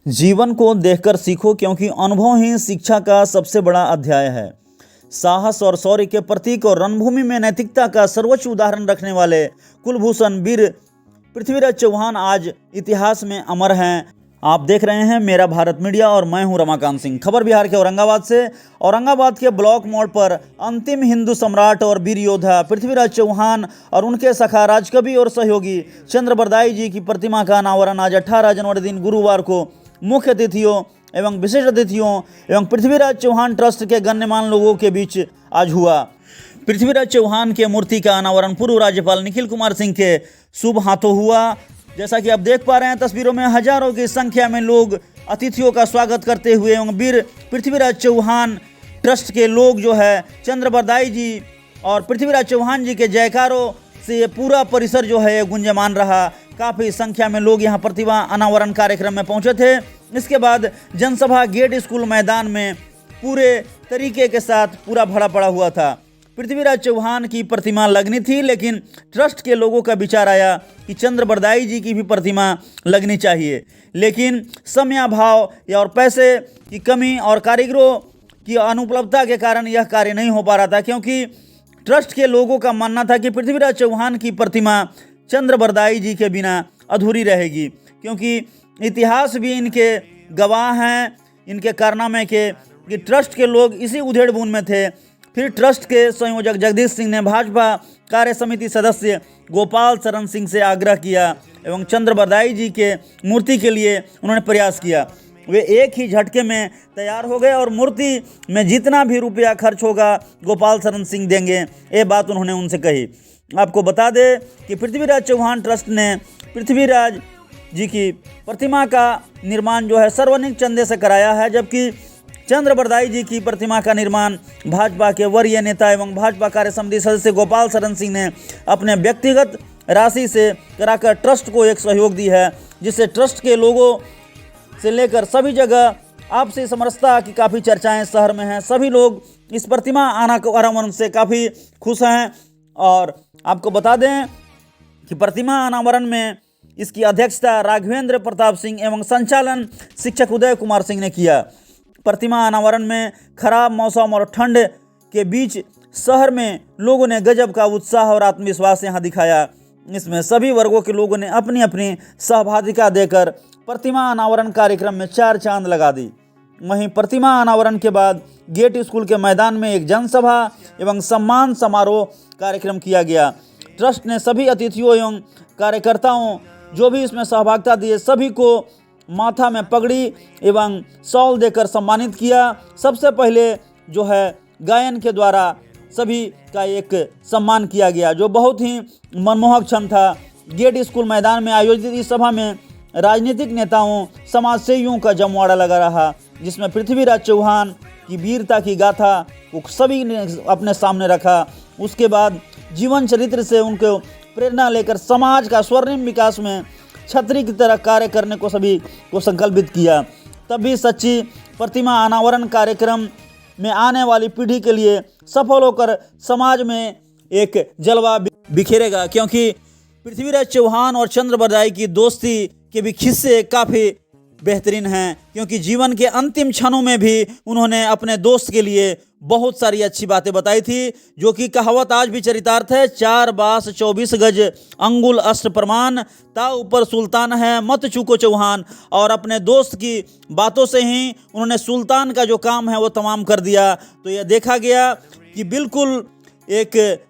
जीवन को देखकर सीखो, क्योंकि अनुभव ही शिक्षा का सबसे बड़ा अध्याय है। साहस और शौर्य के प्रतीक और रणभूमि में नैतिकता का सर्वोच्च उदाहरण रखने वाले कुलभूषण वीर पृथ्वीराज चौहान आज इतिहास में अमर हैं। आप देख रहे हैं मेरा भारत मीडिया और मैं हूं रमाकांत सिंह। खबर बिहार के औरंगाबाद से। औरंगाबाद के ब्लॉक मोड़ पर अंतिम हिंदू सम्राट और वीर योद्धा पृथ्वीराज चौहान और उनके सखा राजकवि और सहयोगी चंद्रबरदाई जी की प्रतिमा का अनावरण आज 18 जनवरी दिन गुरुवार को मुख्य अतिथियों एवं विशेष अतिथियों एवं पृथ्वीराज चौहान ट्रस्ट के गण्यमान्य लोगों के बीच आज हुआ। पृथ्वीराज चौहान के मूर्ति का अनावरण पूर्व राज्यपाल निखिल कुमार सिंह के शुभ हाथों हुआ। जैसा कि आप देख पा रहे हैं तस्वीरों में, हजारों की संख्या में लोग अतिथियों का स्वागत करते हुए एवं वीर पृथ्वीराज चौहान ट्रस्ट के लोग जो है चंद्रबरदाई जी और पृथ्वीराज चौहान जी के जयकारों से ये पूरा परिसर जो है गुंजमान रहा। काफ़ी संख्या में लोग यहाँ प्रतिमा अनावरण कार्यक्रम में पहुँचे थे। इसके बाद जनसभा गेट स्कूल मैदान में पूरे तरीके के साथ पूरा भरा पड़ा हुआ था। पृथ्वीराज चौहान की प्रतिमा लगनी थी, लेकिन ट्रस्ट के लोगों का विचार आया कि चंद्रबरदाई जी की भी प्रतिमा लगनी चाहिए, लेकिन समयाभाव या और पैसे की कमी और कारीगरों की अनुपलब्धता के कारण यह कार्य नहीं हो पा रहा था, क्योंकि ट्रस्ट के लोगों का मानना था कि पृथ्वीराज चौहान की प्रतिमा चंद्रबरदाई जी के बिना अधूरी रहेगी, क्योंकि इतिहास भी इनके गवाह हैं इनके कारनामे के कि ट्रस्ट के लोग इसी उधेड़ बुन में थे। फिर ट्रस्ट के संयोजक जगदीश सिंह ने भाजपा कार्य समिति सदस्य गोपाल शरण सिंह से आग्रह किया एवं चंद्रबरदाई जी के मूर्ति के लिए उन्होंने प्रयास किया। वे एक ही झटके में तैयार हो गए और मूर्ति में जितना भी रुपया खर्च होगा गोपाल शरण सिंह देंगे, ये बात उन्होंने उनसे कही। आपको बता दें कि पृथ्वीराज चौहान ट्रस्ट ने पृथ्वीराज जी की प्रतिमा का निर्माण जो है सार्वजनिक चंदे से कराया है, जबकि चंद्रबरदाई जी की प्रतिमा का निर्माण भाजपा के वरीय नेता एवं भाजपा कार्य समिति सदस्य गोपाल शरण सिंह ने अपने व्यक्तिगत राशि से कराकर ट्रस्ट को एक सहयोग दी है, जिससे ट्रस्ट के लोगों से लेकर सभी जगह आपसी समरसता की काफ़ी चर्चाएं शहर में हैं। सभी लोग इस प्रतिमा अनावरण से काफ़ी खुश हैं। और आपको बता दें कि प्रतिमा अनावरण में इसकी अध्यक्षता राघवेंद्र प्रताप सिंह एवं संचालन शिक्षक उदय कुमार सिंह ने किया। प्रतिमा अनावरण में खराब मौसम और ठंड के बीच शहर में लोगों ने गजब का उत्साह और आत्मविश्वास यहाँ दिखाया। इसमें सभी वर्गों के लोगों ने अपनी अपनी सहभागिता देकर प्रतिमा अनावरण कार्यक्रम में चार चांद लगा दी। वहीं प्रतिमा अनावरण के बाद गेट स्कूल के मैदान में एक जनसभा एवं सम्मान समारोह कार्यक्रम किया गया। ट्रस्ट ने सभी अतिथियों एवं कार्यकर्ताओं जो भी इसमें सहभागिता दिए सभी को माथा में पगड़ी एवं शॉल देकर सम्मानित किया। सबसे पहले जो है गायन के द्वारा सभी का एक सम्मान किया गया, जो बहुत ही मनमोहक क्षण था। गेट स्कूल मैदान में आयोजित इस सभा में राजनीतिक नेताओं समाज सेवियों का जमवाड़ा लगा रहा, जिसमें पृथ्वीराज चौहान की वीरता की गाथा को सभी ने अपने सामने रखा। उसके बाद जीवन चरित्र से उनको प्रेरणा लेकर समाज का स्वर्णिम विकास में छतरी की तरह कार्य करने को सभी को संकल्पित किया। तभी सच्ची प्रतिमा अनावरण कार्यक्रम में आने वाली पीढ़ी के लिए सफल होकर समाज में एक जलवा बिखेरेगा, क्योंकि पृथ्वीराज चौहान और चंद्रबरदाई की दोस्ती के भी किस्से काफ़ी बेहतरीन हैं, क्योंकि जीवन के अंतिम क्षणों में भी उन्होंने अपने दोस्त के लिए बहुत सारी अच्छी बातें बताई थी, जो कि कहावत आज भी चरितार्थ है। 4 बास 24 गज अंगुल अष्ट प्रमाण, ता ऊपर सुल्तान है मत चूको चौहान। और अपने दोस्त की बातों से ही उन्होंने सुल्तान का जो काम है वो तमाम कर दिया। तो यह देखा गया कि बिल्कुल एक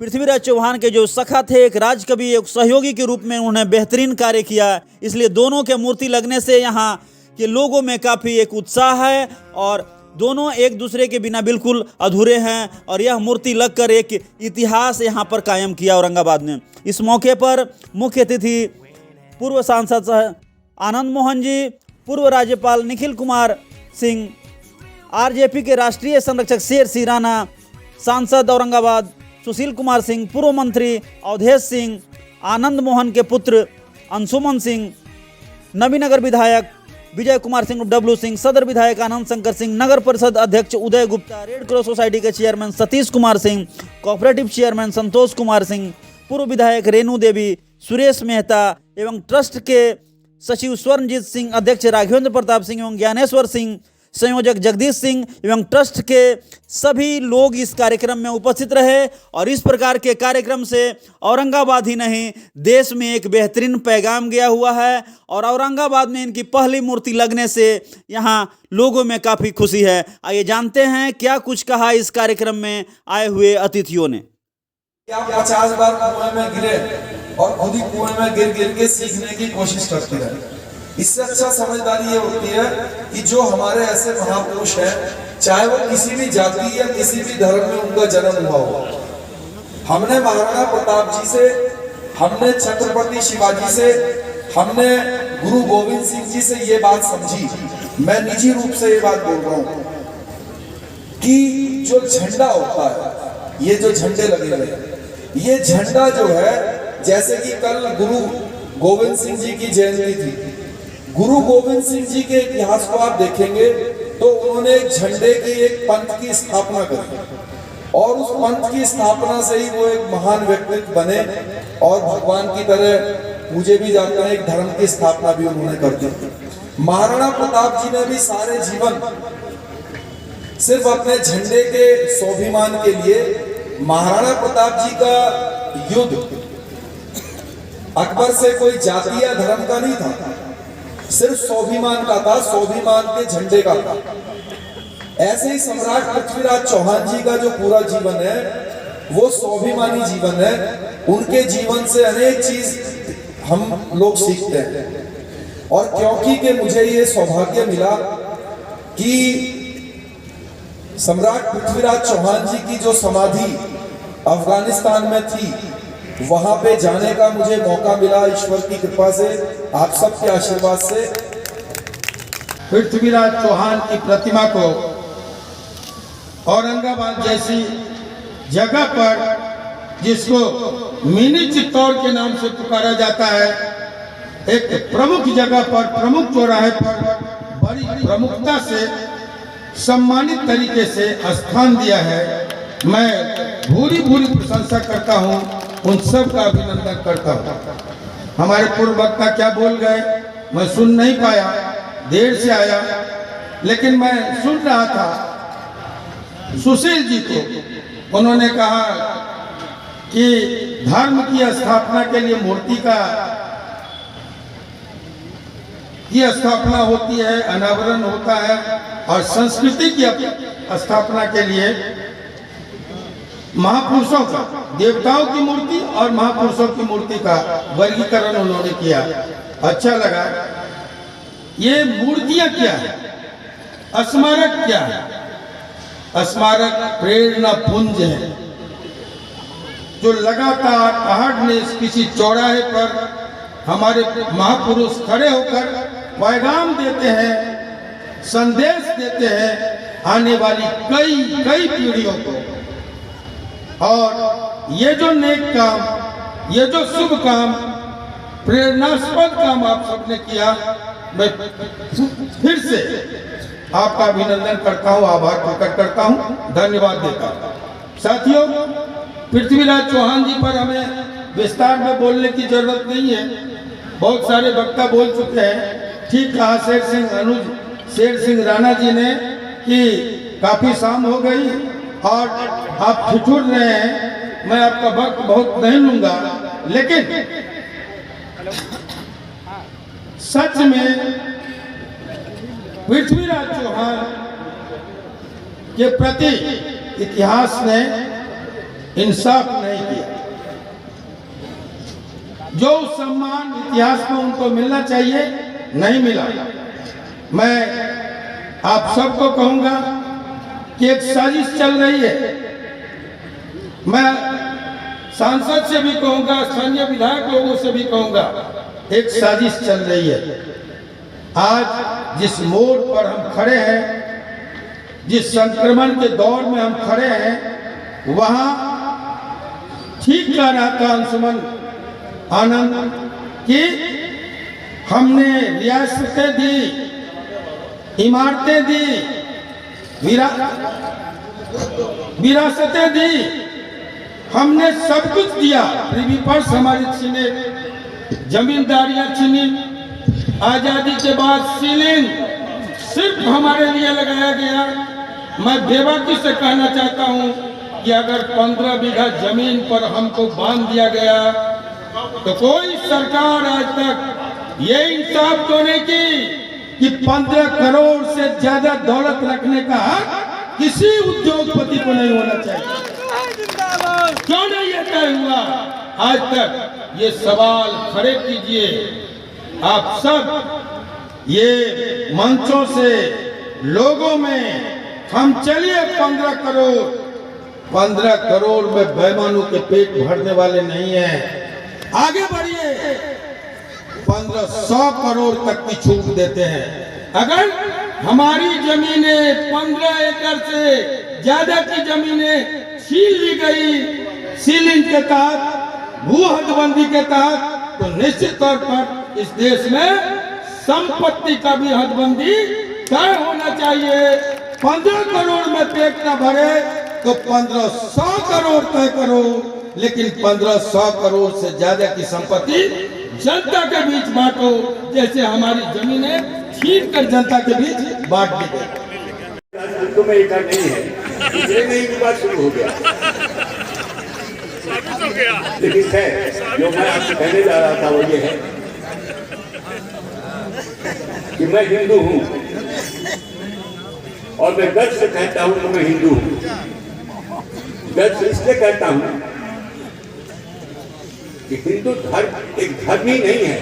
पृथ्वीराज चौहान के जो सखा थे, एक राजकवि, एक सहयोगी के रूप में उन्होंने बेहतरीन कार्य किया। इसलिए दोनों के मूर्ति लगने से यहाँ के लोगों में काफ़ी एक उत्साह है और दोनों एक दूसरे के बिना बिल्कुल अधूरे हैं, और यह मूर्ति लगकर एक इतिहास यहाँ पर कायम किया औरंगाबाद ने। इस मौके पर मुख्य अतिथि पूर्व सांसद आनंद मोहन जी, पूर्व राज्यपाल निखिल कुमार सिंह, आरजेपी के राष्ट्रीय संरक्षक शेर सिंह राणा, सांसद औरंगाबाद सुशील कुमार सिंह, पूर्व मंत्री अवधेश सिंह, आनंद मोहन के पुत्र अंशुमन सिंह, नबीनगर विधायक विजय कुमार सिंह डब्लू सिंह, सदर विधायक आनंद शंकर सिंह, नगर परिषद अध्यक्ष Uday Gupta, red cross society के chairman Satish Kumar Singh, cooperative chairman Santosh Kumar Singh, पूर्व विधायक रेणु देवी, सुरेश मेहता एवं ट्रस्ट के सचिव स्वर्णजीत सिंह, अध्यक्ष राघवेंद्र प्रताप सिंह एवं ज्ञानेश्वर सिंह, संयोजक जगदीश सिंह एवं ट्रस्ट के सभी लोग इस कार्यक्रम में उपस्थित रहे। और इस प्रकार के कार्यक्रम से औरंगाबाद ही नहीं, देश में एक बेहतरीन पैगाम गया हुआ है। और औरंगाबाद में इनकी पहली मूर्ति लगने से यहाँ लोगों में काफ़ी खुशी है। आइए जानते हैं क्या कुछ कहा इस कार्यक्रम में आए हुए अतिथियों ने। क्या 50 बार कुएं में गिरे और खुद ही कुएं में गिर गिर के सीखने की कोशिश करते रहे। इससे अच्छा समझदारी ये होती है कि जो हमारे ऐसे महापुरुष हैं, चाहे वो किसी भी जाति या किसी भी धर्म में उनका जन्म हुआ हो, हमने महाराणा प्रताप जी से, हमने छत्रपति शिवाजी से, हमने गुरु गोविंद सिंह जी से ये बात समझी। मैं निजी रूप से ये बात बोल रहा हूँ कि जो झंडा होता है, ये जो झंडे लगे हुए, ये झंडा जो है, जैसे कि कल गुरु गोविंद सिंह जी की जयंती थी, गुरु गोविंद सिंह जी के इतिहास को आप देखेंगे तो उन्होंने एक झंडे की, एक पंथ की स्थापना करी और उस पंथ की स्थापना से ही वो एक महान व्यक्तित्व बने और भगवान की तरह पूजे भी जाते हैं। एक धर्म की स्थापना भी उन्होंने कर दी। महाराणा प्रताप जी ने भी सारे जीवन सिर्फ अपने झंडे के स्वाभिमान के लिए, महाराणा प्रताप जी का युद्ध अकबर से कोई जाति या धर्म का नहीं था, सिर्फ स्वाभिमान का था, स्वाभिमान के झंडे का था। ऐसे ही सम्राट पृथ्वीराज चौहान जी का जो पूरा जीवन है वो स्वाभिमानी जीवन है। उनके जीवन से अनेक चीज हम लोग सीखते हैं। और क्योंकि कि मुझे ये सौभाग्य मिला कि सम्राट पृथ्वीराज चौहान जी की जो समाधि अफगानिस्तान में थी, वहां पे जाने का मुझे मौका मिला ईश्वर की कृपा से, आप सबके आशीर्वाद से। पृथ्वीराज चौहान की प्रतिमा को औरंगाबाद जैसी जगह पर, जिसको मिनी चित्तौड़ के नाम से पुकारा जाता है, एक प्रमुख जगह पर, प्रमुख चौराहे पर बड़ी प्रमुखता से सम्मानित तरीके से स्थान दिया है। मैं भूरी भूरी प्रशंसा करता हूं, उन सब का अभिनंदन करता हूं। हमारे पूर्व वक्ता क्या बोल गए मैं सुन नहीं पाया, देर से आया, लेकिन मैं सुन रहा था सुशील जी को। उन्होंने कहा कि धर्म की स्थापना के लिए मूर्ति की स्थापना होती है, अनावरण होता है, और संस्कृति की स्थापना के लिए महापुरुषों का, देवताओं की मूर्ति और महापुरुषों की मूर्ति का वर्गीकरण उन्होंने किया। अच्छा लगा। ये मूर्तियां क्या है, स्मारक क्या है? स्मारक प्रेरणा पुंज है, जो लगातार आहट किसी चौराहे पर हमारे महापुरुष खड़े होकर पैगाम देते हैं, संदेश देते हैं आने वाली कई कई पीढ़ियों को। और ये जो नेक काम, ये जो शुभ काम, प्रेरणास्पद काम आप सबने किया, मैं फिर से आपका अभिनंदन करता हूँ, आभार प्रकट करता हूँ, धन्यवाद देता हूँ। साथियों, पृथ्वीराज चौहान जी पर हमें विस्तार में बोलने की जरूरत नहीं है, बहुत सारे वक्ता बोल चुके हैं। ठीक कहा शेर सिंह राणा जी ने कि काफी शाम हो गई और आप ठिठुर रहे हैं, मैं आपका वक्त बहुत नहीं लूंगा, लेकिन सच में पृथ्वीराज चौहान के प्रति इतिहास ने इंसाफ नहीं किया। जो सम्मान इतिहास में उनको मिलना चाहिए नहीं मिला। मैं आप सबको कहूंगा कि एक साजिश चल रही है। मैं सांसद से भी कहूंगा, स्थानीय विधायक लोगों से भी कहूंगा, एक साजिश चल रही है। आज जिस मोड़ पर हम खड़े हैं, जिस संक्रमण के दौर में हम खड़े हैं, वहां ठीक कह रहा था अंशुमन आनंद कि हमने रियासतें दी, इमारतें दी, विरासतें दी, हमने सब कुछ दिया। विपक्ष हमारी छीने, जमींदारियां छीनी, आजादी के बाद सीलिंग सिर्फ हमारे लिए लगाया गया। मैं बेबाकी से कहना चाहता हूं कि अगर 15 बीघा जमीन पर हमको बांध दिया गया तो कोई सरकार आज तक ये इंसाफ तो नहीं की कि 15 करोड़ से ज्यादा दौलत रखने का हक किसी उद्योगपति को नहीं होना चाहिए। क्यों नहीं ये तय हुआ आज तक? ये सवाल खड़े कीजिए आप सब ये मंचों से लोगों में। हम चलिए 15 करोड़ में बेईमानों के पेट भरने वाले नहीं हैं। आगे बढ़िए, 1500 करोड़ तक की छूट देते हैं। अगर हमारी जमीनें 15 एकड़ से ज्यादा की जमीनें छीन ली गई सीलिंग के तहत, भू हदबंदी के तहत, तो निश्चित तौर पर इस देश में संपत्ति का भी हदबंदी तय होना चाहिए। 15 करोड़ में पेट न भरे तो 1500 करोड़ तय करो, लेकिन 1500 करोड़ से ज्यादा की संपत्ति जनता के बीच बांटो, जैसे हमारी जमीनें छीन कर जनता के बीच बांट दी गई। तो में एक नहीं है, इसलिए नहीं विवाद शुरू हो गया। लेकिन खैर, जो मैं आपसे कहने जा रहा था वो ये है कि मैं हिंदू हूं और मैं गर्व से कहता हूं कि मैं हिंदू हूं। गर्व से इसलिए कहता हूं कि हिंदू धर्म एक धर्म ही नहीं है,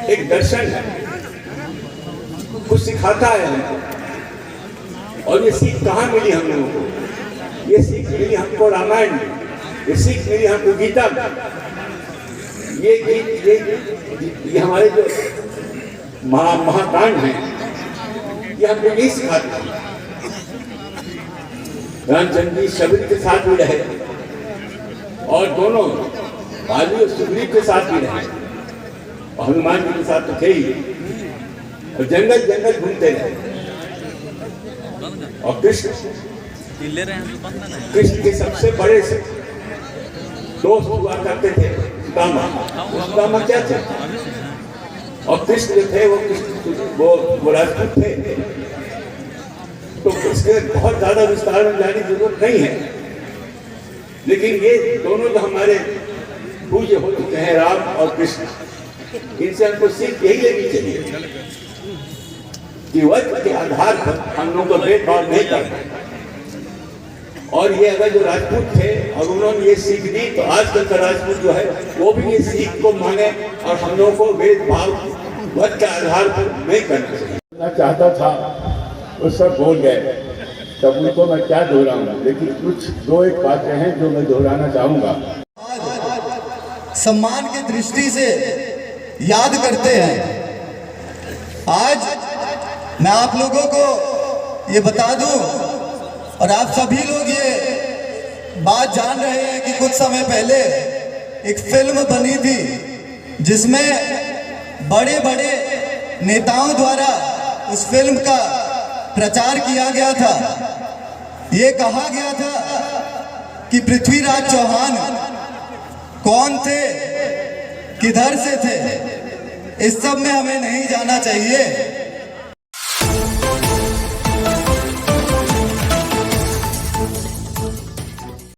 एक दर्शन है, कुछ सिखाता है हमको। और ये सीख कहाँ मिली हम लोगों को? ये सीख मिली हमको रामायण में, ये सीख मिली हमको गीता में। ये हमारे जो महाकांड हैं, ये हमको यही सिखाते हैं। रामचंद्र जी शबरी के साथ भी रहे और दोनों बाली और सुग्रीव के साथ भी रहे और हनुमान जी के साथ तो थे ही, और जंगल जंगल घूमते रहे। और कृष्ण के सबसे बड़े से दोस्त हुआ करते थे सुदामा। सुदामा क्या थे? और कृष्ण जो थे वो राजपूत थे। तो उसके बहुत ज्यादा विस्तार में जाने की जरूरत नहीं है, लेकिन ये दोनों जो हमारे पूज्य हो चुके हैं, राम और कृष्ण, इनसे हमको सीख यही लेनी चाहिए कि वर्ग के आधार पर हम लोगों को भेदभाव नहीं करना। और ये अगर जो राजपूत थे और उन्होंने ये सीख दी, तो आजकल का राजपूत जो है वो भी ये सीख को माने और हम लोगों को भेदभाव वर्ग के आधार पर नहीं करना चाहिए। मैं चाहता था वो सब बोल गए, तब उनको मैं क्या दोहराऊंगा, लेकिन कुछ दो एक बातें हैं जो मैं दोहराना चाहूंगा। सम्मान की दृष्टि से याद करते हैं। आज मैं आप लोगों को ये बता दूं और आप सभी लोग ये बात जान रहे हैं कि कुछ समय पहले एक फिल्म बनी थी जिसमें बड़े बड़े नेताओं द्वारा उस फिल्म का प्रचार किया गया था। ये कहा गया था कि पृथ्वीराज चौहान कौन थे, किधर से थे, इस सब में हमें नहीं जाना चाहिए।